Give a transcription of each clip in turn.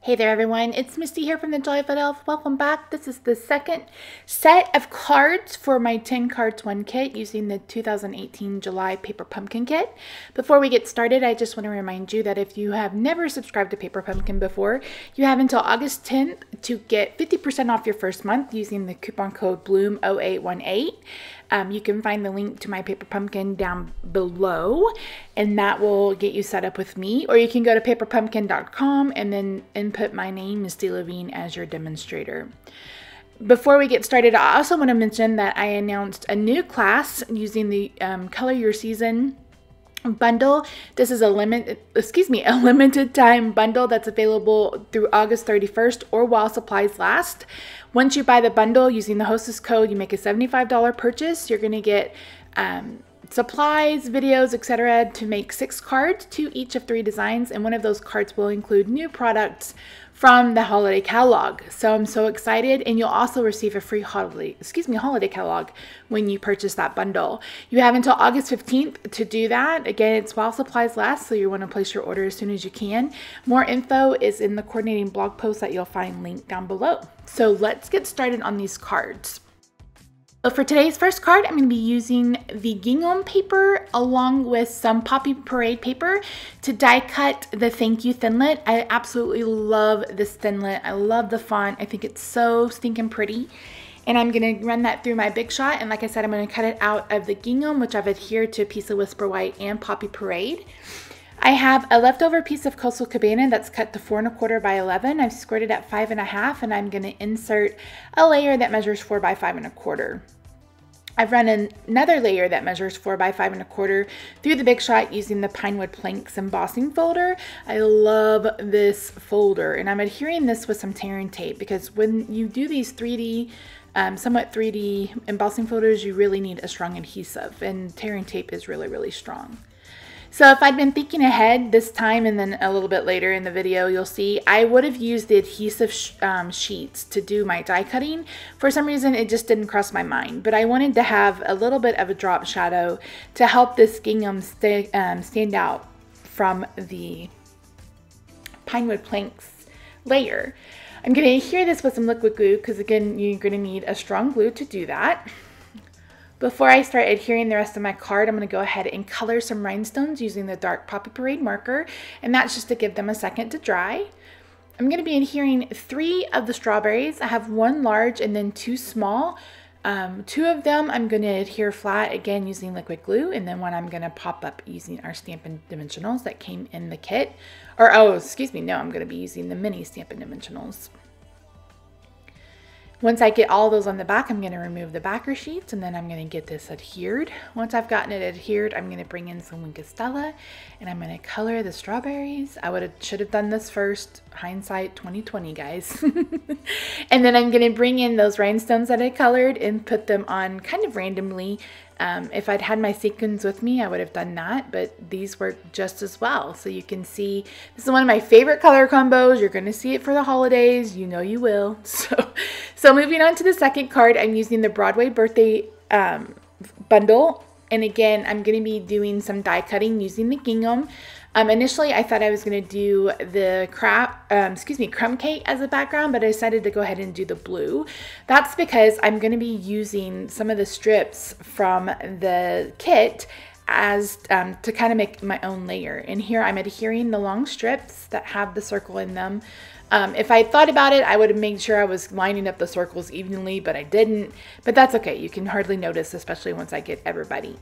Hey there everyone, it's Misty here from the Joyful Elf. Welcome back. This is the second set of cards for my 10 cards 1 kit using the 2018 July Paper Pumpkin kit. Before we get started, I just want to remind you that if you have never subscribed to Paper Pumpkin before, you have until August 10th to get 50% off your first month using the coupon code BLOOM0818. You can find the link to my Paper Pumpkin down below, and that will get you set up with me. Or you can go to paperpumpkin.com and then input my name, Misty Levine, as your demonstrator. Before we get started, I also want to mention that I announced a new class using the Color Your Season bundle. This is a limited time bundle that's available through August 31st or while supplies last. Once you buy the bundle using the hostess code, you make a $75 purchase. You're going to get supplies, videos, etc. to make 6 cards, 2 each of 3 designs, and one of those cards will include new products from the holiday catalog. So I'm so excited, and you'll also receive a free holiday catalog when you purchase that bundle. You have until August 15th to do that. Again, it's while supplies last, so you want to place your order as soon as you can. More info is in the coordinating blog post that you'll find linked down below. So let's get started on these cards. So for today's first card, I'm going to be using the gingham paper along with some Poppy Parade paper to die cut the Thank You Thinlit. I absolutely love this Thinlit. I love the font. I think it's so stinking pretty. And I'm going to run that through my Big Shot. And like I said, I'm going to cut it out of the gingham, which I've adhered to a piece of Whisper White and Poppy Parade. I have a leftover piece of Coastal Cabana that's cut to 4 1/4 by 11. I've squared it at 5 1/2, and I'm going to insert a layer that measures 4 by 5 1/4. I've run another layer that measures 4 by 5 1/4 through the Big Shot using the Pinewood Planks embossing folder. I love this folder, and I'm adhering this with some tearing tape because when you do these 3D, somewhat 3D embossing folders, you really need a strong adhesive, and tearing tape is really, really strong. So if I'd been thinking ahead this time and then a little bit later in the video, you'll see I would have used the adhesive sheets to do my die cutting. For some reason, it just didn't cross my mind, but I wanted to have a little bit of a drop shadow to help this gingham stand out from the Pinewood Planks layer. I'm going to adhere this with some liquid glue because, again, you're going to need a strong glue to do that. Before I start adhering the rest of my card, I'm going to go ahead and color some rhinestones using the dark Poppy Parade marker, and that's just to give them a second to dry. I'm going to be adhering 3 of the strawberries. I have 1 large and then 2 small. 2 of them I'm going to adhere flat, again using liquid glue, and then 1 I'm going to pop up using our Stampin' Dimensionals that came in the kit. Or, oh, excuse me, no, I'm going to be using the mini Stampin' Dimensionals. Once I get all those on the back, I'm going to remove the backer sheets, and then I'm going to get this adhered. Once I've gotten it adhered, I'm going to bring in some Wink of Stella, and I'm going to color the strawberries. Should have done this first. Hindsight 2020, guys. And then I'm going to bring in those rhinestones that I colored and put them on kind of randomly. If I'd had my sequins with me, I would have done that, but these work just as well. So you can see, this is one of my favorite color combos. You're going to see it for the holidays. You know you will. So moving on to the second card, I'm using the Broadway Birthday bundle. And again, I'm going to be doing some die cutting using the gingham. Initially, I thought I was going to do the crumb cake as a background, but I decided to go ahead and do the blue. That's because I'm going to be using some of the strips from the kit as to kind of make my own layer. And here I'm adhering the long strips that have the circle in them. If I thought about it, I would have made sure I was lining up the circles evenly, but I didn't. But that's okay. You can hardly notice, especially once I get everything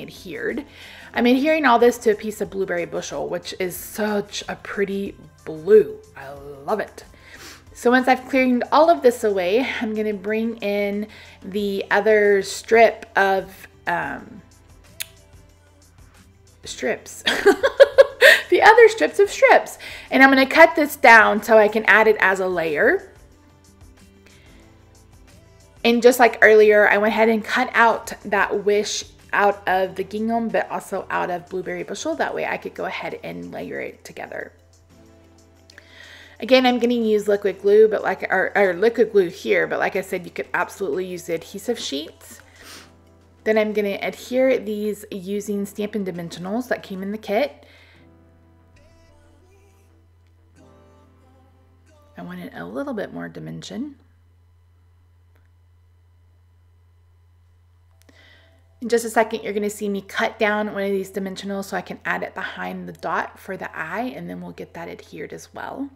adhered. I'm adhering all this to a piece of Blueberry Bushel, which is such a pretty blue. I love it. So once I've cleared all of this away, I'm going to bring in the other strip of strips. The other strips of strips. And I'm going to cut this down so I can add it as a layer. And just like earlier, I went ahead and cut out that wish out of the gingham, but also out of Blueberry Bushel. That way I could go ahead and layer it together. Again, I'm going to use liquid glue, but liquid glue here, but like I said, you could absolutely use the adhesive sheets. Then I'm going to adhere these using Stampin' Dimensionals that came in the kit. wanted a little bit more dimension. In just a second, you're going to see me cut down one of these dimensionals so I can add it behind the dot for the eye, and then we'll get that adhered as well.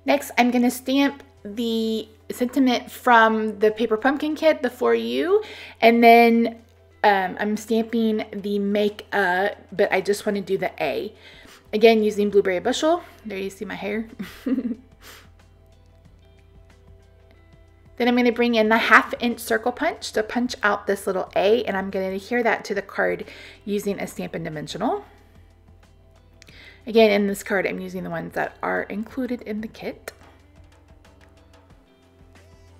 Next, I'm going to stamp the sentiment from the Paper Pumpkin Kit, the For You, and then I'm stamping the Make A, but I just want to do the A. Again, using Blueberry Bushel. There you see my hair. Then I'm going to bring in the 1/2 inch circle punch to punch out this little A, and I'm going to adhere that to the card using a Stampin' Dimensional. Again, in this card, I'm using the ones that are included in the kit.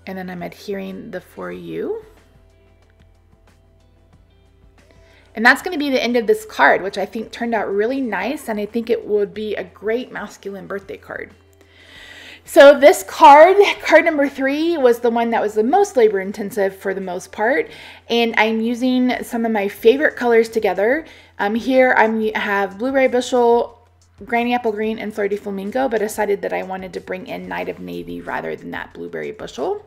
And then I'm adhering the For You. And that's going to be the end of this card, which I think turned out really nice, and I think it would be a great masculine birthday card. So this card number 3, was the one that was the most labor intensive for the most part, and I'm using some of my favorite colors together. Here I have Blueberry Bushel, Granny Apple Green, and Fleur de Flamingo, but decided that I wanted to bring in Night of Navy rather than that Blueberry Bushel.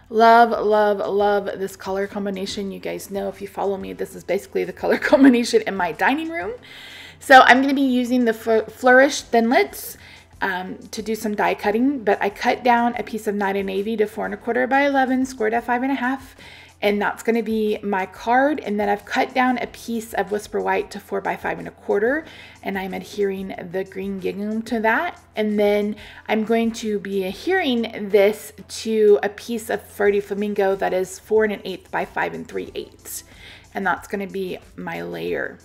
Love, love, love this color combination. You guys know, if you follow me, this is basically the color combination in my dining room. So I'm going to be using the Flourish Thinlits to do some die cutting, but I cut down a piece of Night of Navy to 4 1/4 by 11, scored at 5 1/2, and that's going to be my card. And then I've cut down a piece of Whisper White to 4 by 5 1/4, and I'm adhering the green gingham to that. And then I'm going to be adhering this to a piece of Fleur de Flamingo that is 4 1/8 by 5 3/8, and that's going to be my layer.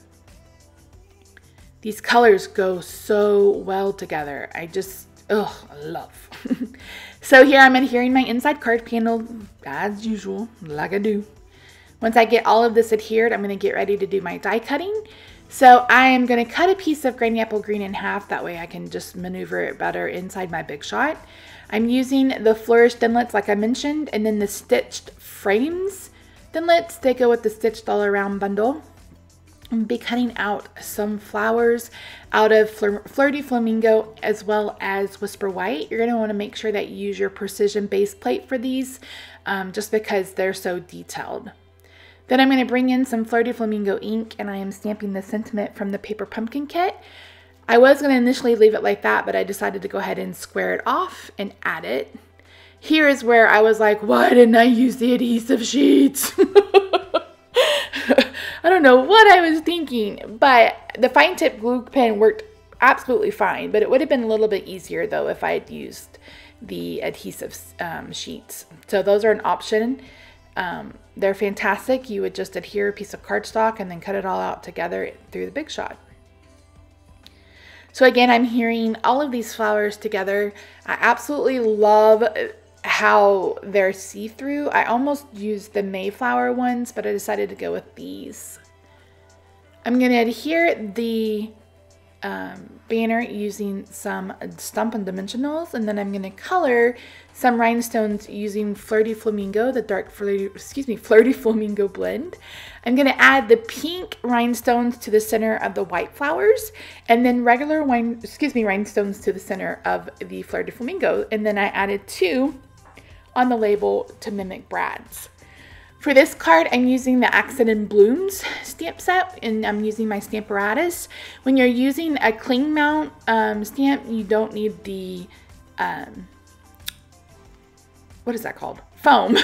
These colors go so well together. I just, I love. So here I'm adhering my inside card panel as usual, like I do. Once I get all of this adhered, I'm going to get ready to do my die cutting. So I am going to cut a piece of Granny Apple Green in half. That way I can just maneuver it better inside my Big Shot. I'm using the Flourish Thinlits like I mentioned, and then the Stitched Frames Thinlits. They go with the Stitched All Around bundle. I'll be cutting out some flowers out of Fleur de Flamingo as well as Whisper White. You're going to want to make sure that you use your precision base plate for these, just because they're so detailed. Then I'm going to bring in some Fleur de Flamingo ink, and I am stamping the sentiment from the Paper Pumpkin Kit. I was going to initially leave it like that, but I decided to go ahead and square it off and add it. Here is where I was like, why didn't I use the adhesive sheets? I don't know what I was thinking, but the fine tip glue pen worked absolutely fine, but it would have been a little bit easier though if I had used the adhesive sheets. So those are an option. They're fantastic. You would just adhere a piece of cardstock and then cut it all out together through the Big Shot. So again, I'm adhering all of these flowers together. I absolutely love how they're see-through. I almost used the Mayflower ones, but I decided to go with these. I'm going to adhere the banner using some Stampin' Dimensionals, and then I'm going to color some rhinestones using Fleur de Flamingo, the dark Fleur de Flamingo blend. I'm going to add the pink rhinestones to the center of the white flowers, and then regular rhinestones to the center of the Fleur de Flamingo, and then I added 2 on the label to mimic Brad's. For this card, I'm using the Accent and Blooms stamp set, and I'm using my Stamparatus. When you're using a cling mount stamp, you don't need the, what is that called? Foam.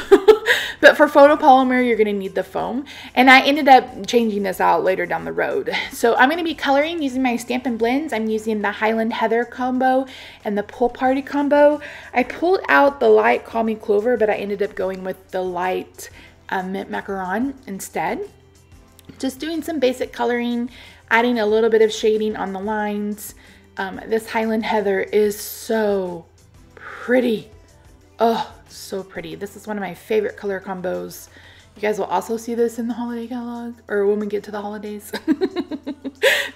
But for photopolymer, you're going to need the foam. And I ended up changing this out later down the road. So I'm going to be coloring using my Stampin' Blends. I'm using the Highland Heather combo and the Pool Party combo. I pulled out the light Call Me Clover, but I ended up going with the light Mint Macaron instead. Just doing some basic coloring, adding a little bit of shading on the lines. This Highland Heather is so pretty. Oh, so pretty. This is one of my favorite color combos. You guys will also see this in the holiday catalog, or when we get to the holidays.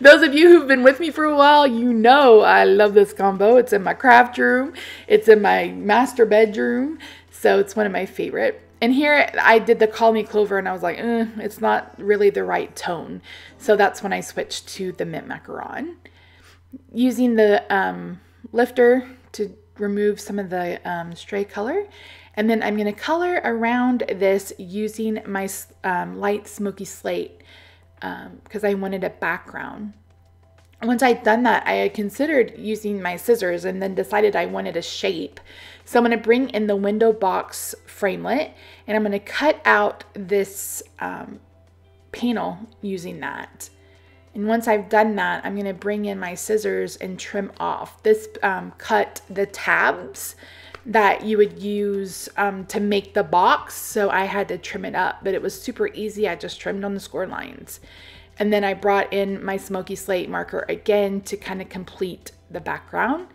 Those of you who've been with me for a while, you know I love this combo. It's in my craft room. It's in my master bedroom. So it's one of my favorite. And here I did the Call Me Clover and I was like, it's not really the right tone. So that's when I switched to the Mint Macaron. Using the lifter to remove some of the stray color. And then I'm going to color around this using my light smoky slate because I wanted a background. Once I'd done that, I had considered using my scissors and then decided I wanted a shape. So I'm going to bring in the window box framelit and I'm going to cut out this panel using that. And once I've done that, I'm going to bring in my scissors and trim off. This cut the tabs that you would use to make the box. So I had to trim it up, but it was super easy. I just trimmed on the score lines. And then I brought in my smoky slate marker again to kind of complete the background.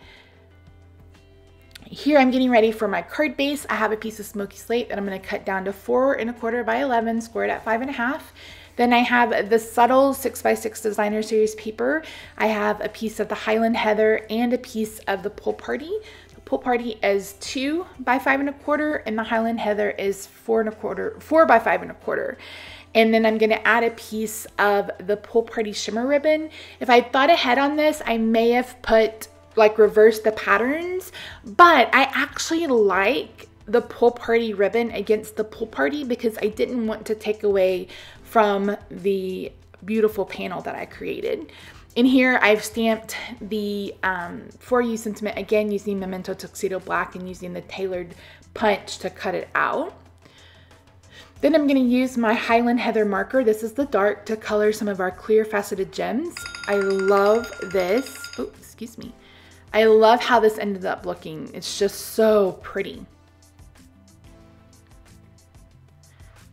Here I'm getting ready for my card base. I have a piece of smoky slate that I'm going to cut down to 4 1/4 by 11, scored at 5 1/2. Then I have the subtle 6x6 designer series paper. I have a piece of the Highland Heather and a piece of the Pool Party. The Pool Party is 2 by 5 1/4 and the Highland Heather is 4 by 5 1/4. And then I'm going to add a piece of the Pool Party shimmer ribbon. If I thought ahead on this, I may have put like reverse the patterns, but I actually like the Pool Party ribbon against the Pool Party because I didn't want to take away from the beautiful panel that I created. In here, I've stamped the For You sentiment again using Memento Tuxedo Black and using the tailored punch to cut it out. Then I'm going to use my Highland Heather marker. This is the dark to color some of our clear faceted gems. I love this. Oh, excuse me. I love how this ended up looking. It's just so pretty.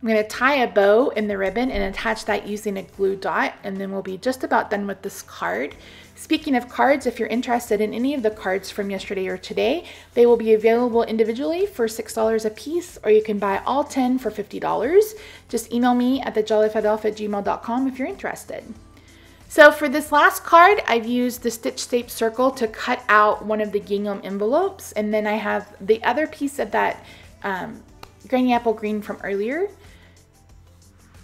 I'm going to tie a bow in the ribbon and attach that using a glue dot, and then we'll be just about done with this card. Speaking of cards, if you're interested in any of the cards from yesterday or today, they will be available individually for $6 a piece, or you can buy all 10 for $50. Just email me at thejollyfadelf@gmail.com if you're interested. So for this last card, I've used the Stitch Tape Circle to cut out one of the gingham envelopes, and then I have the other piece of that Granny Apple Green from earlier.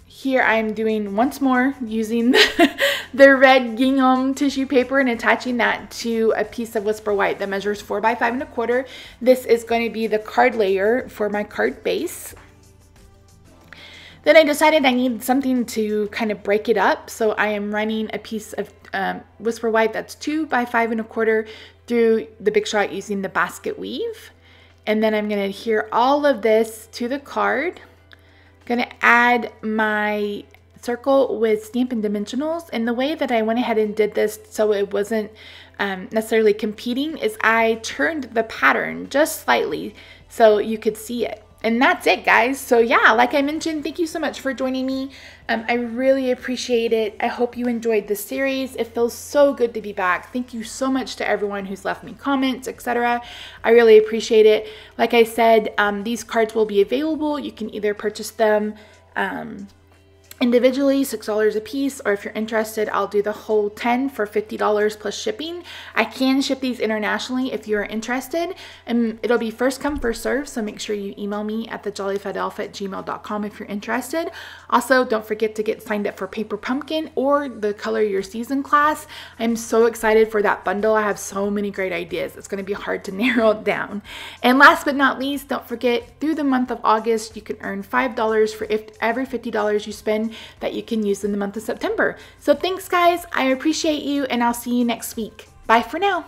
Here I'm doing once more using the red gingham tissue paper and attaching that to a piece of Whisper White that measures 4 by 5 1/4. This is going to be the card layer for my card base. Then I decided I need something to kind of break it up. So I am running a piece of Whisper White that's 2 by 5 1/4 through the Big Shot using the basket weave. And then I'm going to adhere all of this to the card. Going to add my circle with Stampin' Dimensionals, and the way that I went ahead and did this so it wasn't necessarily competing is I turned the pattern just slightly so you could see it. And that's it, guys. So yeah, like I mentioned, thank you so much for joining me. I really appreciate it. I hope you enjoyed the series. It feels so good to be back. Thank you so much to everyone who's left me comments, etc. I really appreciate it. Like I said, these cards will be available. You can either purchase them individually, $6 a piece, or if you're interested, I'll do the whole 10 for $50 plus shipping. I can ship these internationally if you're interested, and it'll be first come, first serve, so make sure you email me at thejollyfadelf@gmail.com if you're interested. Also, don't forget to get signed up for Paper Pumpkin or the Color Your Season class. I'm so excited for that bundle. I have so many great ideas. It's going to be hard to narrow it down. And last but not least, don't forget, through the month of August, you can earn $5 for every $50 you spend that you can use in the month of September. So thanks, guys. I appreciate you, and I'll see you next week. Bye for now.